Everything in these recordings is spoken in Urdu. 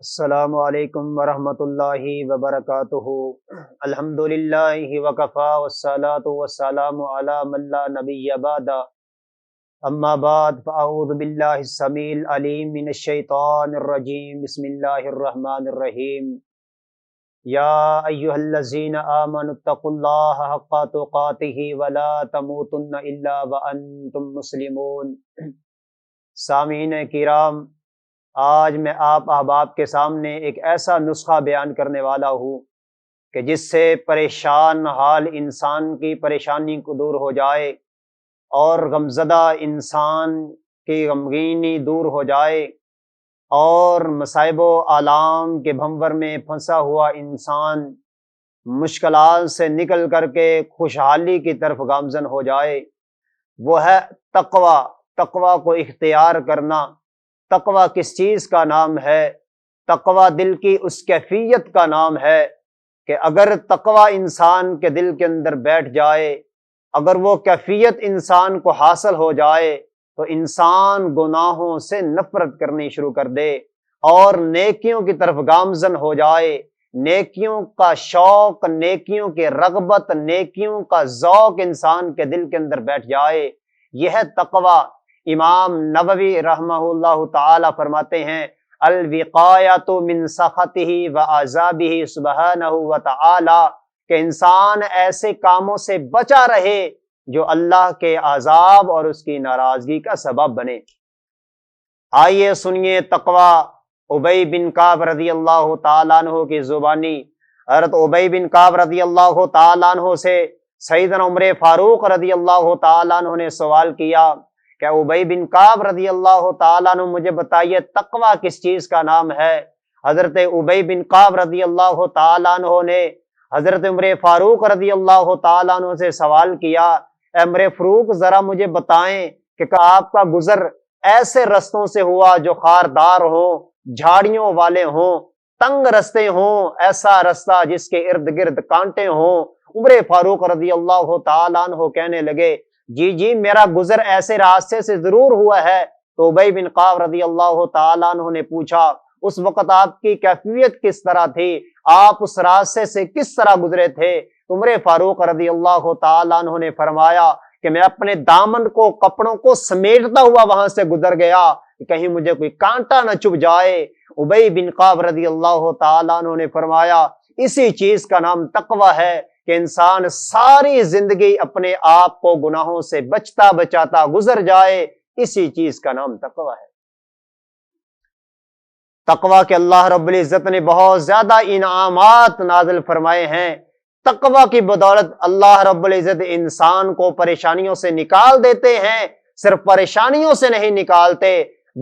السلام علیکم ورحمۃ اللہ وبرکاتہ۔ الحمدللہ وکفا والصلاۃ والسلام علی من لا نبی بعد، اما بعد فاعوذ باللہ السمیع العلیم من الشیطان الرجیم، بسم اللہ الرحمن الرحیم۔ یا ایھا الذین آمنوا اتقوا اللہ حق تقاتہ ولا تموتن الا وانتم مسلمون۔ سامعین کرام، آج میں آپ احباب کے سامنے ایک ایسا نسخہ بیان کرنے والا ہوں کہ جس سے پریشان حال انسان کی پریشانی کو دور ہو جائے اور غمزدہ انسان کی غمگینی دور ہو جائے اور مصائب و آلام کے بھنور میں پھنسا ہوا انسان مشکلات سے نکل کر کے خوشحالی کی طرف گامزن ہو جائے۔ وہ ہے تقوی۔ تقوی کو اختیار کرنا۔ تقوی کس چیز کا نام ہے؟ تقوی دل کی اس کیفیت کا نام ہے کہ اگر تقوی انسان کے دل کے اندر بیٹھ جائے، اگر وہ کیفیت انسان کو حاصل ہو جائے تو انسان گناہوں سے نفرت کرنی شروع کر دے اور نیکیوں کی طرف گامزن ہو جائے۔ نیکیوں کا شوق، نیکیوں کی رغبت، نیکیوں کا ذوق انسان کے دل کے اندر بیٹھ جائے، یہ ہے تقوی۔ امام نووی رحمہ اللہ تعالی فرماتے ہیں الوقایۃ من سخطہ وعذابہ سبحانہ وتعالی، کہ انسان ایسے کاموں سے بچا رہے جو اللہ کے عذاب اور اس کی ناراضگی کا سبب بنے۔ آئیے سنیے تقوی ابی بن کعب رضی اللہ تعالیٰ عنہ کی زبانی۔ حضرت ابی بن کعب رضی اللہ تعالیٰ عنہ سے سیدنا عمر فاروق رضی اللہ تعالیٰ عنہ نے سوال کیا کہ ابی بن کعب رضی اللہ تعالیٰ عنہ مجھے بتائیے تقوی کس چیز کا نام ہے؟ حضرت ابی بن کعب رضی اللہ تعالیٰ عنہ نے حضرت عمر فاروق رضی اللہ تعالیٰ عنہ سے سوال کیا، اے عمر فاروق ذرا مجھے بتائیں کہ آپ کا گزر ایسے رستوں سے ہوا جو خاردار ہوں، جھاڑیوں والے ہوں، تنگ رستے ہوں، ایسا رستہ جس کے ارد گرد کانٹے ہوں؟ عمر فاروق رضی اللہ تعالیٰ عنہ کہنے لگے جی جی میرا گزر ایسے راستے سے ضرور ہوا ہے۔ تو ابی بن کعب رضی اللہ تعالیٰ عنہ نے پوچھا اس وقت آپ کی کیفیت کس طرح تھی، آپ اس راستے سے کس طرح گزرے تھے؟ عمر فاروق رضی اللہ تعالیٰ عنہ نے فرمایا کہ میں اپنے دامن کو، کپڑوں کو سمیٹتا ہوا وہاں سے گزر گیا کہ کہیں مجھے کوئی کانٹا نہ چبھ جائے۔ ابی بن کعب رضی اللہ تعالیٰ عنہ نے فرمایا اسی چیز کا نام تقوی ہے کہ انسان ساری زندگی اپنے آپ کو گناہوں سے بچتا بچاتا گزر جائے، اسی چیز کا نام تقوی ہے۔ تقوی کے اللہ رب العزت نے بہت زیادہ انعامات نازل فرمائے ہیں۔ تقوی کی بدولت اللہ رب العزت انسان کو پریشانیوں سے نکال دیتے ہیں۔ صرف پریشانیوں سے نہیں نکالتے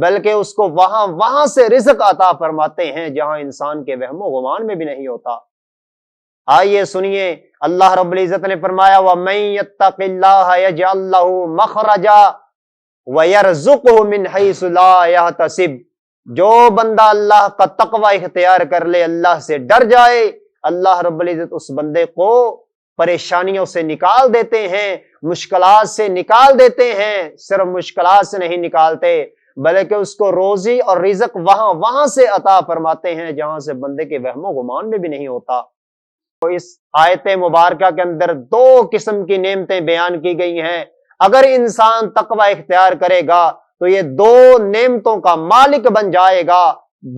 بلکہ اس کو وہاں سے رزق عطا فرماتے ہیں جہاں انسان کے وہم و گمان میں بھی نہیں ہوتا۔ آئیے سنیے اللہ رب العزت نے فرمایا وَمَن يَتَّقِ اللَّهَ يَجْعَل لَّهُ مَخْرَجًا وَيَرْزُقْهُ مِنْ حَيْثُ لَا يَحْتَسِبُ، جو بندہ اللہ کا تقوی اختیار کر لے، اللہ سے ڈر جائے، اللہ رب العزت اس بندے کو پریشانیوں سے نکال دیتے ہیں، مشکلات سے نکال دیتے ہیں۔ صرف مشکلات سے نہیں نکالتے بلکہ اس کو روزی اور رزق وہاں سے عطا فرماتے ہیں جہاں سے بندے کے وہم و گمان میں بھی نہیں ہوتا۔ تو اس آیت مبارکہ کے اندر دو قسم کی نعمتیں بیان کی گئی ہیں۔ اگر انسان تقوی اختیار کرے گا تو یہ دو نعمتوں کا مالک بن جائے گا۔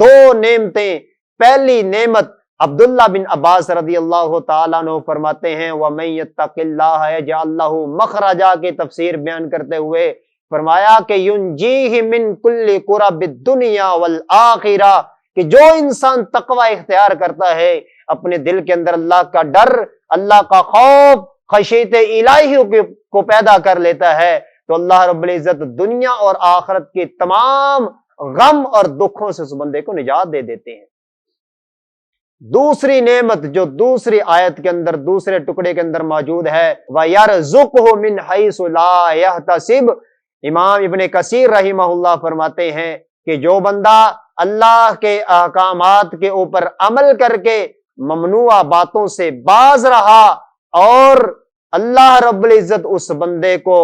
دو نعمتیں، پہلی نعمت عبداللہ بن عباس رضی اللہ تعالیٰ عنہ فرماتے ہیں وَمَن يَتَّقِ اللَّهَ يَجْعَل لَّهُ مَخْرَجًا کی تفسیر بیان کرتے ہوئے فرمایا کہ يُنْجِيهِ مِن كُلِّ كُرَبِ الدُّنْيَا وَالْآخِرَةِ، کہ جو انسان تقوی اختیار کرتا ہے اپنے دل کے اندر اللہ کا ڈر، اللہ کا خوف، خشیت الہی کو پیدا کر لیتا ہے تو اللہ رب العزت دنیا اور آخرت کے تمام غم اور دکھوں سے اس بندے کو نجات دے دیتے ہیں۔ دوسری نعمت جو دوسری آیت کے اندر، دوسرے ٹکڑے کے اندر موجود ہے وَيَرْزُقْهُ مِنْ حَيْثُ لَا يَحْتَسِبُ، امام ابن کثیر رحمہ اللہ فرماتے ہیں کہ جو بندہ اللہ کے احکامات کے اوپر عمل کر کے ممنوع باتوں سے باز رہا اور اللہ رب العزت اس بندے کو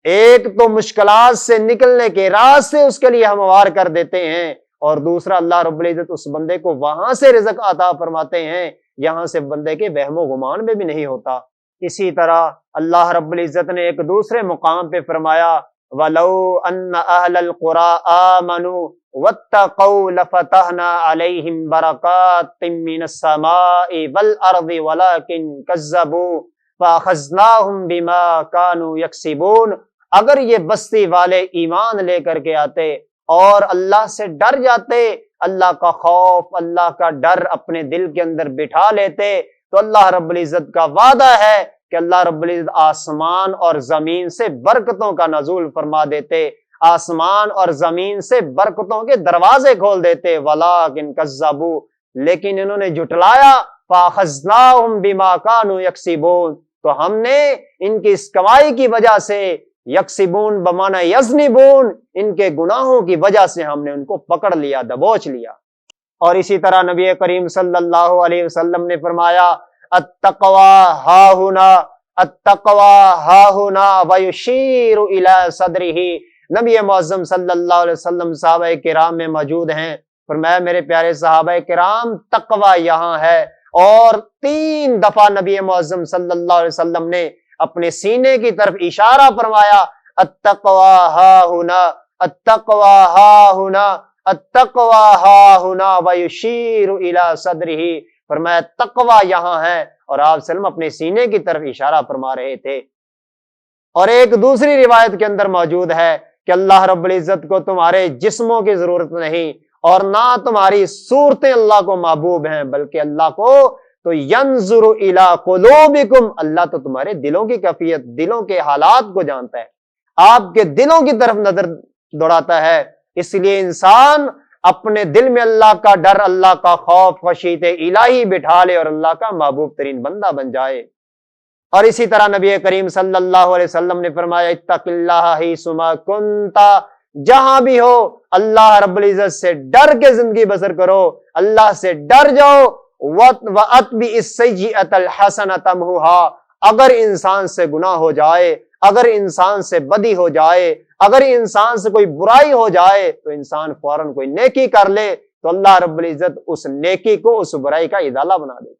ایک تو مشکلات سے نکلنے کے راستے اس کے لیے ہموار کر دیتے ہیں، اور دوسرا اللہ رب العزت اس بندے کو وہاں سے رزق عطا فرماتے ہیں یہاں سے بندے کے وہم و گمان میں بھی نہیں ہوتا۔ اسی طرح اللہ رب العزت نے ایک دوسرے مقام پہ فرمایا وَلَوْ أَنَّ أَهْلَ الْقُرَىٰ آمَنُوا وَاتَّقَوْا لَفَتَحْنَا عَلَيْهِمْ بَرَكَاتٍ مِّنَ السَّمَاءِ وَالْأَرْضِ وَلَٰكِن كَذَّبُوا فَأَخَذْنَاهُمْ بِمَا كَانُوا يَكْسِبُونَ۔ اگر یہ بستی والے ایمان لے کر کے آتے اور اللہ سے ڈر جاتے، اللہ کا خوف، اللہ کا ڈر اپنے دل کے اندر بٹھا لیتے، تو اللہ رب العزت کا وعدہ ہے کہ اللہ رب العزت آسمان اور زمین سے برکتوں کا نزول فرما دیتے، آسمان اور زمین سے برکتوں کے دروازے کھول دیتے، وَلَٰكِن كَذَّبُوا، لیکن انہوں نے جھٹلایا، فَأَخَذْنَاهُمْ بِمَا كَانُوا يَكْسِبُونَ، تو ہم نے ان کی اس کمائی کی وجہ سے، یکسبون بمعنی یذنبون، ان کے گناہوں کی وجہ سے ہم نے ان کو پکڑ لیا، دبوچ لیا۔ اور اسی طرح نبی کریم صلی اللہ علیہ وسلم نے فرمایا التقوی ہاہنا، التقوی ہاہنا ویشیر الی صدرہ۔ نبی معظم صلی اللہ علیہ وسلم صحابہ کرام میں موجود ہیں، فرمایا میرے پیارے صحابہ کرام تقوی یہاں ہے، اور 3 دفعہ نبی معظم صلی اللہ علیہ وسلم نے اپنے سینے کی طرف اشارہ فرمایا التقوی ہاہنا، التقوی ہاہنا، التقوی ہاہنا ویشیر الی صدرہ، فرمایا تقوی یہاں ہے، اور آپ صلی اللہ علیہ وسلم اپنے سینے کی طرف اشارہ فرما رہے تھے۔ اور ایک دوسری روایت کے اندر موجود ہے کہ اللہ رب العزت کو تمہارے جسموں کی ضرورت نہیں، اور نہ تمہاری صورتیں اللہ کو محبوب ہیں، بلکہ اللہ کو تو ینظر الی قلوبکم، اللہ تو تمہارے دلوں کی کیفیت، دلوں کے حالات کو جانتا ہے، آپ کے دلوں کی طرف نظر دوڑاتا ہے۔ اس لیے انسان اپنے دل میں اللہ کا ڈر، اللہ کا خوف، خشیت الہی بٹھا لے اور اللہ کا محبوب ترین بندہ بن جائے۔ اور اسی طرح نبی کریم صلی اللہ علیہ وسلم نے فرمایا اتق اللہ حیثما کنت، جہاں بھی ہو اللہ رب العزت سے ڈر کے زندگی بسر کرو، اللہ سے ڈر جاؤ۔ وَأَتْبِعِ السَّيِّئَةَ الْحَسَنَةَ تَمْحُوهَا، اگر انسان سے گناہ ہو جائے، اگر انسان سے بدی ہو جائے، اگر انسان سے کوئی برائی ہو جائے، تو انسان فوراً کوئی نیکی کر لے تو اللہ رب العزت اس نیکی کو اس برائی کا ازالہ بنا دے گا،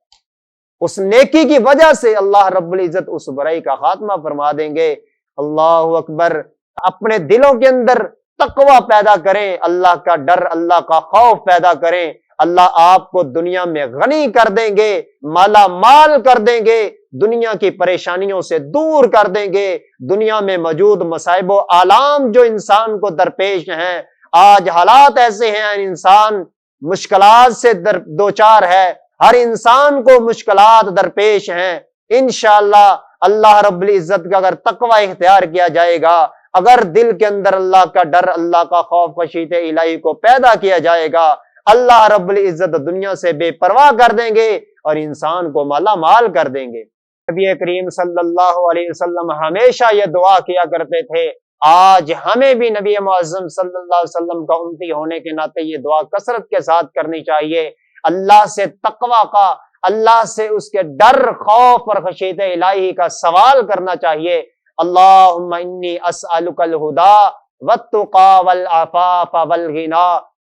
اس نیکی کی وجہ سے اللہ رب العزت اس برائی کا خاتمہ فرما دیں گے۔ اللہ اکبر۔ اپنے دلوں کے اندر تقوی پیدا کریں، اللہ کا ڈر، اللہ کا خوف پیدا کریں، اللہ آپ کو دنیا میں غنی کر دیں گے، مالا مال کر دیں گے، دنیا کی پریشانیوں سے دور کر دیں گے۔ دنیا میں موجود مصائب و آلام جو انسان کو درپیش ہیں، آج حالات ایسے ہیں، انسان مشکلات سے دوچار ہے، ہر انسان کو مشکلات درپیش ہیں۔ انشاءاللہ اللہ رب العزت کا اگر تقوی اختیار کیا جائے گا، اگر دل کے اندر اللہ کا ڈر، اللہ کا خوف، خشیت الہی کو پیدا کیا جائے گا، اللہ رب العزت دنیا سے بے پرواہ کر دیں گے اور انسان کو مالا مال کر دیں گے۔ نبی کریم صلی اللہ علیہ وسلم ہمیشہ یہ دعا کیا کرتے تھے، آج ہمیں بھی نبی معظم صلی اللہ علیہ وسلم کا امتی ہونے کے ناطے یہ دعا کثرت کے ساتھ کرنی چاہیے، اللہ سے تقوی کا، اللہ سے اس کے ڈر، خوف اور خشیت الہی کا سوال کرنا چاہیے۔ اللہم انی اسألک الہدی والتقی والعفاف والغنی،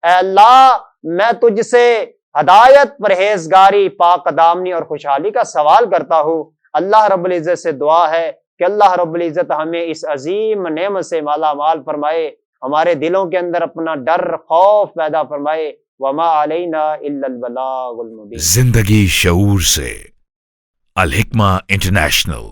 اے اللہ میں تجھ سے ہدایت، پرہیزگاری، پاک دامنی اور خوشحالی کا سوال کرتا ہوں۔ اللہ رب العزت سے دعا ہے کہ اللہ رب العزت ہمیں اس عظیم نعمت سے مالا مال فرمائے، ہمارے دلوں کے اندر اپنا ڈر، خوف پیدا فرمائے۔ وما علینا الا البلاغ المبین۔ زندگی شعور سے، الحکمہ انٹرنیشنل۔